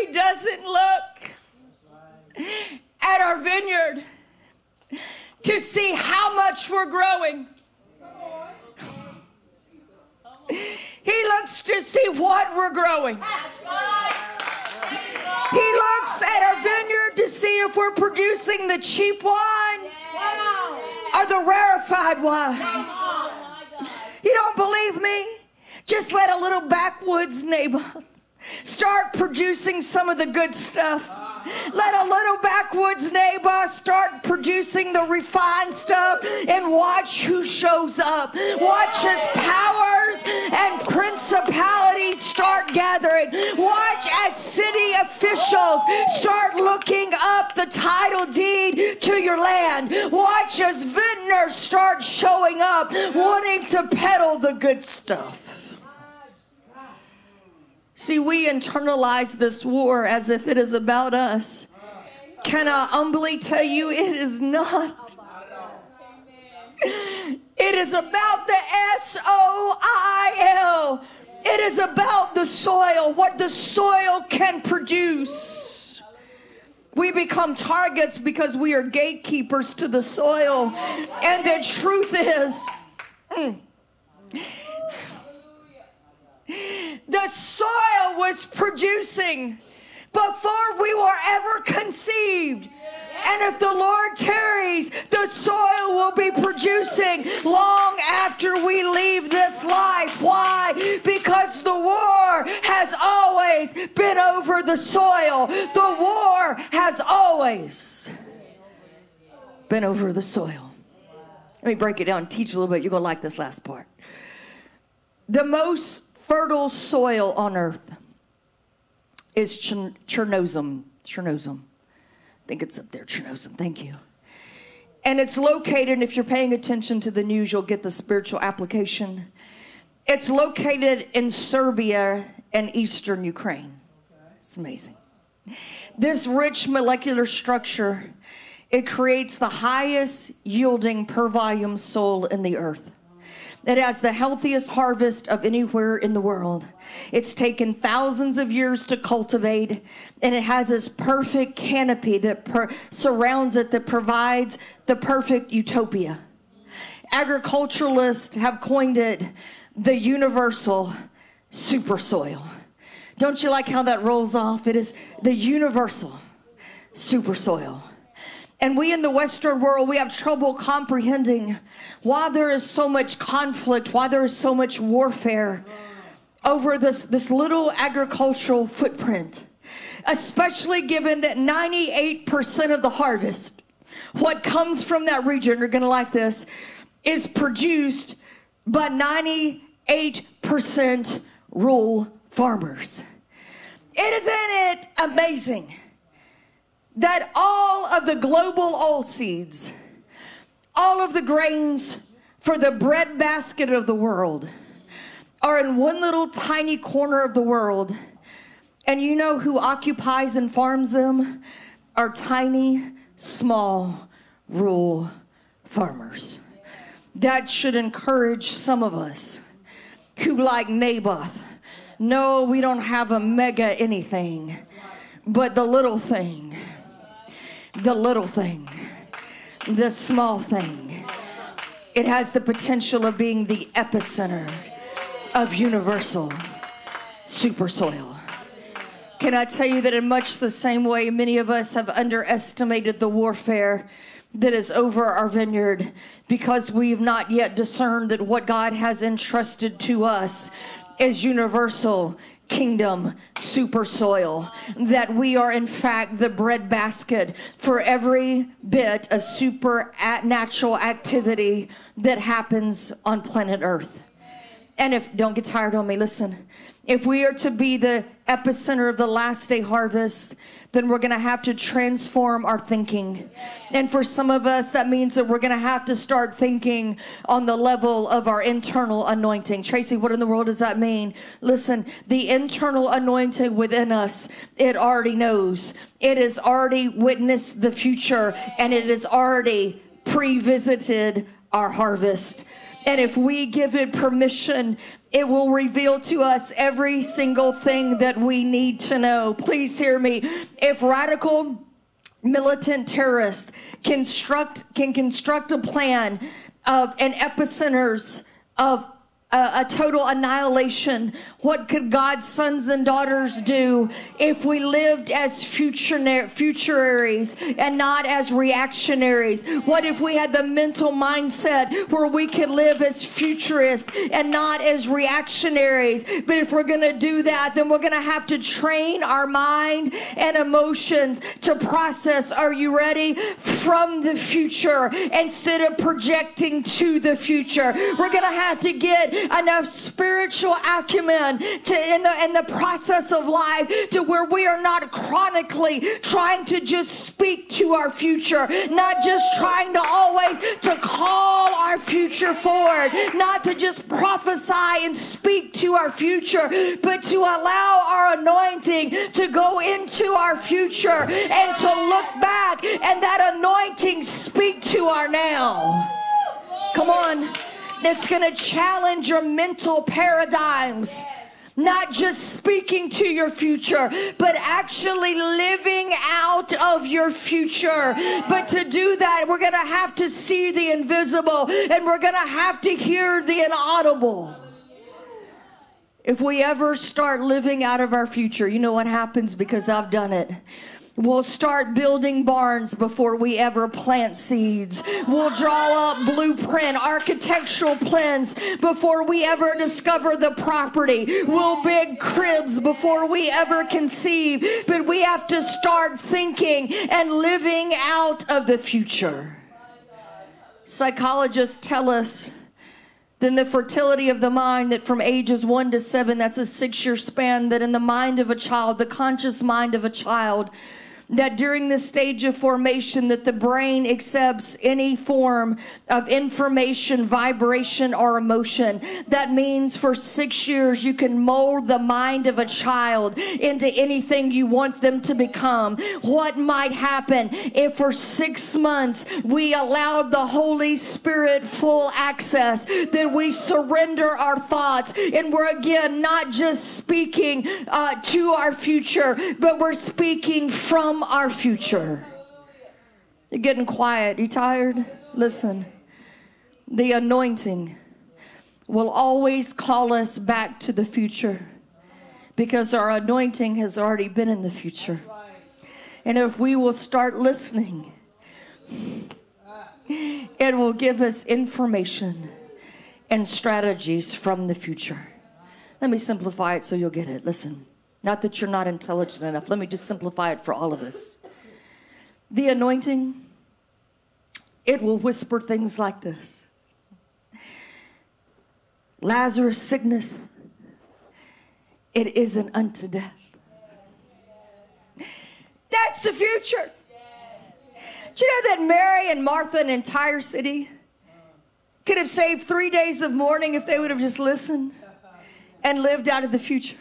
He doesn't look at our vineyard to see how much we're growing. He looks to see what we're growing. He looks at our vineyard to see if we're producing the cheap wine or the rarefied wine. You don't believe me? Just let a little backwoods Naboth start producing some of the good stuff. Let a little backwoods Naboth start producing the refined stuff and watch who shows up. Watch as powers and principalities start gathering. Watch as city officials start looking up the title deed to your land. Watch as vintners start showing up wanting to peddle the good stuff. See, we internalize this war as if it is about us. Can I humbly tell you, it is not. It is about the soil. It is about the soil, what the soil can produce. We become targets because we are gatekeepers to the soil. And the truth is, the soil was producing before we were ever conceived. And if the Lord tarries, the soil will be producing long after we leave this life. Why? Because the war has always been over the soil. The war has always been over the soil. Let me break it down and teach a little bit. You're going to like this last part. The most fertile soil on earth is Chernozem. I think it's up there, Chernozem. Thank you. And it's located, and if you're paying attention to the news, you'll get the spiritual application. It's located in Serbia and eastern Ukraine. It's amazing. This rich molecular structure, it creates the highest yielding per volume soil in the earth. It has the healthiest harvest of anywhere in the world. It's taken thousands of years to cultivate, and it has this perfect canopy that surrounds it that provides the perfect utopia. Agriculturalists have coined it the universal super soil. Don't you like how that rolls off? It is the universal super soil. And we in the Western world, we have trouble comprehending why there is so much conflict, why there is so much warfare over this little agricultural footprint. Especially given that 98% of the harvest, what comes from that region, you're going to like this, is produced by 98% rural farmers. Isn't it amazing that all of the global oilseeds, all of the grains for the bread basket of the world are in one little tiny corner of the world? And you know who occupies and farms them? Are tiny, small, rural farmers. That should encourage some of us who, like Naboth, no, we don't have a mega anything, but the little thing, the small thing, it has the potential of being the epicenter of universal super soil. Can I tell you that in much the same way many of us have underestimated the warfare that is over our vineyard because we've not yet discerned that what God has entrusted to us is universal kingdom super soil, that we are in fact the breadbasket for every bit of supernatural activity that happens on planet Earth. And don't get tired on me, listen. If we are to be the epicenter of the last day harvest, then we're going to have to transform our thinking. And for some of us, that means that we're going to have to start thinking on the level of our internal anointing. Tracy, what in the world does that mean? Listen, the internal anointing within us, it already knows. It has already witnessed the future, and it has already pre-visited our harvest. And if we give it permission, It will reveal to us every single thing that we need to know. Please hear me. If radical militant terrorists can construct a plan of an epicenters of a total annihilation, what could God's sons and daughters do if we lived as futuraries and not as reactionaries? What if we had the mental mindset where we could live as futurists and not as reactionaries? But if we're going to do that, then we're going to have to train our mind and emotions to process, are you ready, from the future instead of projecting to the future. We're going to have to get enough spiritual acumen in the process of life to where we are not chronically trying to just speak to our future, not just trying to always to call our future forward, not to just prophesy and speak to our future, but to allow our anointing to go into our future and to look back and that anointing speak to our now. Come on. It's going to challenge your mental paradigms. Not just speaking to your future, but actually living out of your future. But to do that, we're going to have to see the invisible, and we're going to have to hear the inaudible. If we ever start living out of our future, you know what happens, because I've done it. We'll start building barns before we ever plant seeds. We'll draw up blueprint, architectural plans before we ever discover the property. We'll build cribs before we ever conceive. But we have to start thinking and living out of the future. Psychologists tell us then the fertility of the mind, that from ages 1 to 7, that's a 6-year span, that in the mind of a child, the conscious mind of a child, that during this stage of formation, that the brain accepts any form of information, vibration, or emotion. That means for 6 years, you can mold the mind of a child into anything you want them to become. What might happen if for 6 months we allowed the Holy Spirit full access, that we surrender our thoughts, and we're again not just speaking to our future, but we're speaking from our future. You're getting quiet. You tired? Listen. The anointing will always call us back to the future, because our anointing has already been in the future. And if we will start listening, it will give us information and strategies from the future. Let me simplify it so you'll get it. Listen. Not that you're not intelligent enough. Let me just simplify it for all of us. The anointing, it will whisper things like this. Lazarus' sickness, it isn't unto death. That's the future. Do you know that Mary and Martha, an entire city, could have saved 3 days of mourning if they would have just listened and lived out of the future?